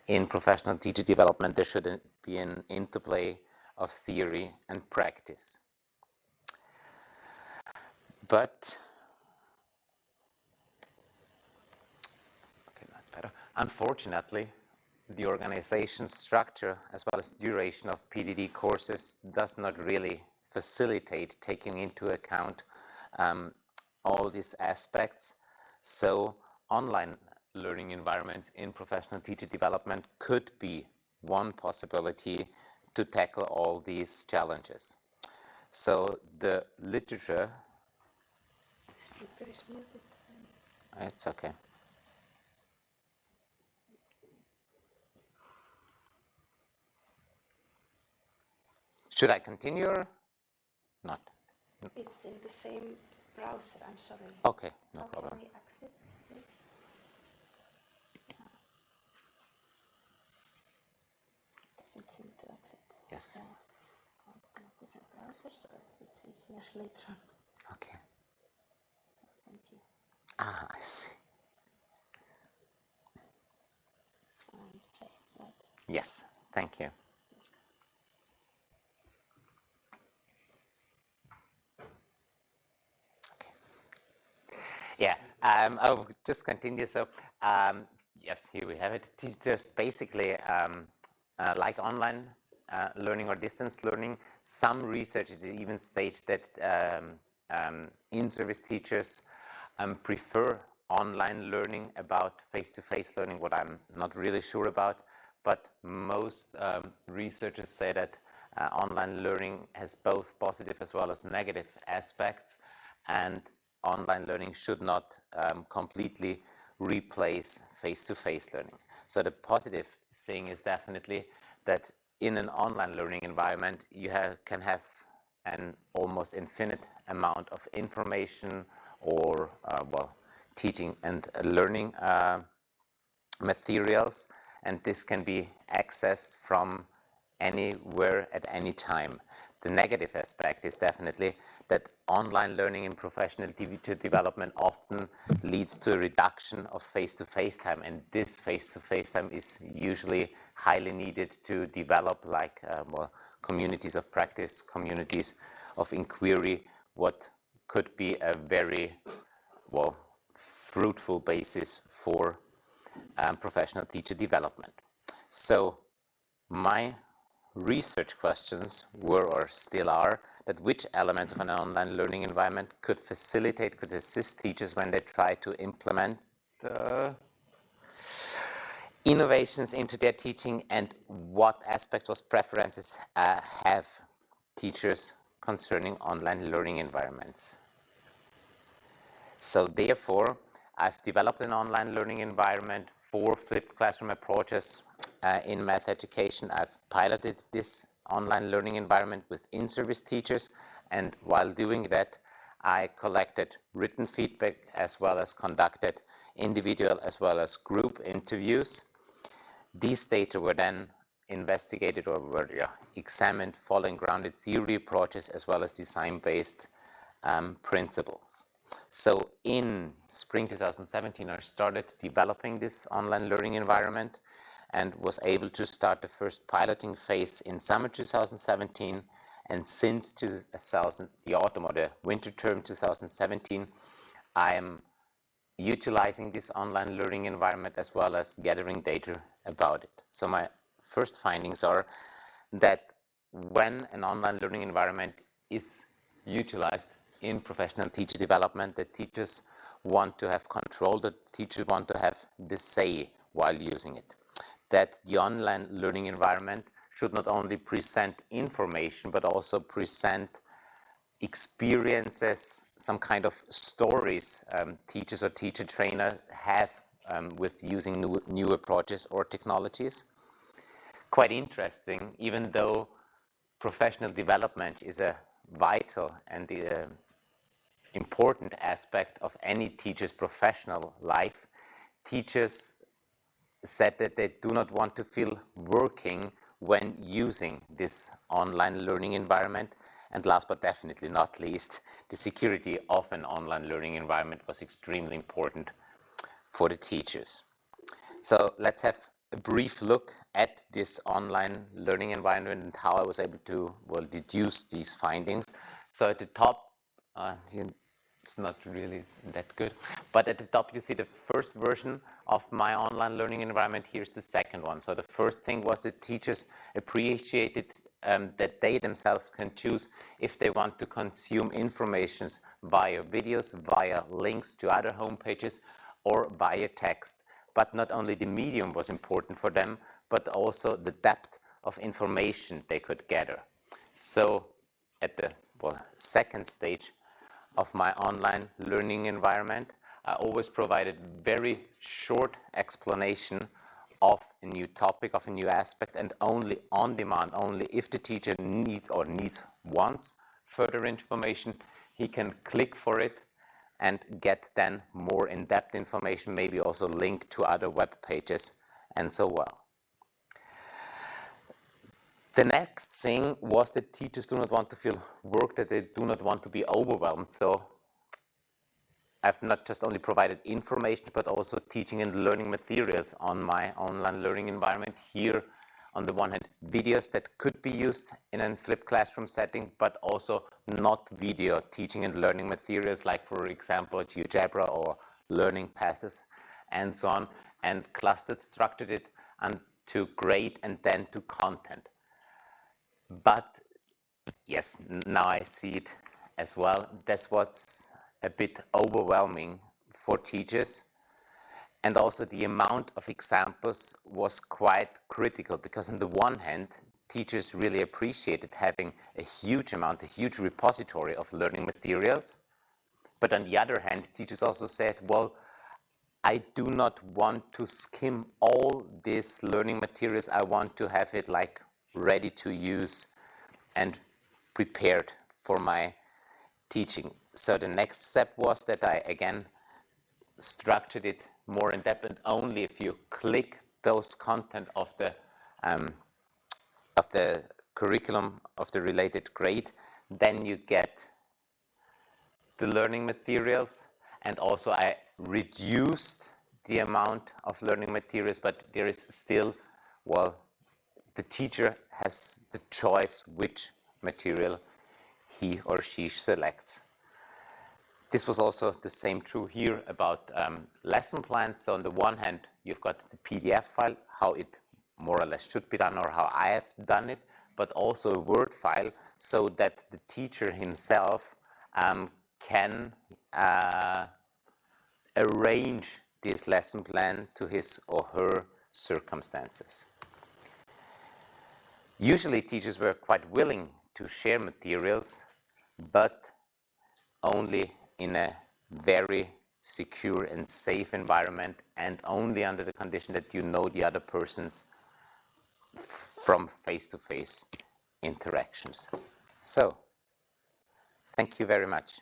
in professional teacher development, there should be an interplay of theory and practice. But, okay, that's better. Unfortunately, the organization structure as well as duration of PDD courses does not really facilitate taking into account all these aspects. So online learning environments in professional teacher development could be one possibility to tackle all these challenges. So the literature, Speaker is muted. it's okay. Should I continue or not? It's in the same browser, I'm sorry. Okay, no How problem. can we exit this? Doesn't seem to exit. Yes. Open a different browser, so it's easier later on. Okay. So thank you. Ah, I see. And play, right? Yes, thank you. Okay. Yeah, I'll just continue. So, yes, here we have it. Teachers basically like online learning or distance learning. Some researchers even state that in-service teachers prefer online learning about face-to-face learning, what I'm not really sure about. But most researchers say that online learning has both positive as well as negative aspects, and online learning should not completely replace face-to-face learning. So the positive thing is definitely that in an online learning environment, you can have an almost infinite amount of information or, well, teaching and learning materials, and this can be accessed from anywhere at any time. The negative aspect is definitely that online learning in professional teacher development often leads to a reduction of face-to-face time, and this face-to-face time is usually highly needed to develop like well, communities of practice, communities of inquiry, what could be a very well fruitful basis for professional teacher development. So my research questions were or still are that which elements of an online learning environment could facilitate, could assist teachers when they try to implement innovations into their teaching, and what aspects, what preferences have teachers concerning online learning environments. So therefore, I've developed an online learning environment for flipped classroom approaches in math education. I've piloted this online learning environment with in-service teachers, and while doing that, I collected written feedback as well as conducted individual as well as group interviews. These data were then investigated or were examined following grounded theory approaches as well as design-based principles. So in spring 2017, I started developing this online learning environment and was able to start the first piloting phase in summer 2017. And since the autumn or the winter term 2017, I am utilizing this online learning environment as well as gathering data about it. So my first findings are that when an online learning environment is utilized in professional teacher development, the teachers want to have control, the teachers want to have the say while using it. That the online learning environment should not only present information, but also present experiences, some kind of stories teachers or teacher trainers have with using new approaches or technologies. Quite interesting, even though professional development is a vital and important aspect of any teacher's professional life, teachers said that they do not want to feel working when using this online learning environment. And last but definitely not least, the security of an online learning environment was extremely important for the teachers. So let's have a brief look at this online learning environment and how I was able to, well, deduce these findings. So at the top, it's not really that good, but at the top you see the first version of my online learning environment. Here's the second one. So the first thing was the teachers appreciated that they themselves can choose if they want to consume information via videos, via links to other homepages, or via text. But not only the medium was important for them, but also the depth of information they could gather. So at the second stage of my online learning environment, I always provided very short explanation of a new topic, of a new aspect, and only on demand, only if the teacher wants further information, he can click for it and get then more in-depth information, maybe also link to other web pages and so on. The next thing was that teachers do not want to feel work, that they do not want to be overwhelmed. So I've not just only provided information, but also teaching and learning materials on my online learning environment. Here, on the one hand, videos that could be used in a flipped classroom setting, but also not video teaching and learning materials, like, for example, GeoGebra or learning paths and so on, and clustered, structured it into grade and then to content. But yes, now I see it as well. That's what's a bit overwhelming for teachers. And also the amount of examples was quite critical, because on the one hand, teachers really appreciated having a huge amount, a huge repository of learning materials. But on the other hand, teachers also said, well, I do not want to skim all these learning materials. I want to have it like ready to use and prepared for my teaching. So the next step was that I again structured it more in depth, and only if you click those content of the curriculum of the related grade, then you get the learning materials. And also I reduced the amount of learning materials, but there is still, well, the teacher has the choice which material he or she selects. This was also the same true here about lesson plans. So on the one hand, you've got the PDF file, how it more or less should be done or how I have done it, but also a Word file, so that the teacher himself can arrange this lesson plan to his or her circumstances. Usually teachers were quite willing to share materials, but only in a very secure and safe environment, and only under the condition that you know the other person's from face-to-face interactions. So, thank you very much.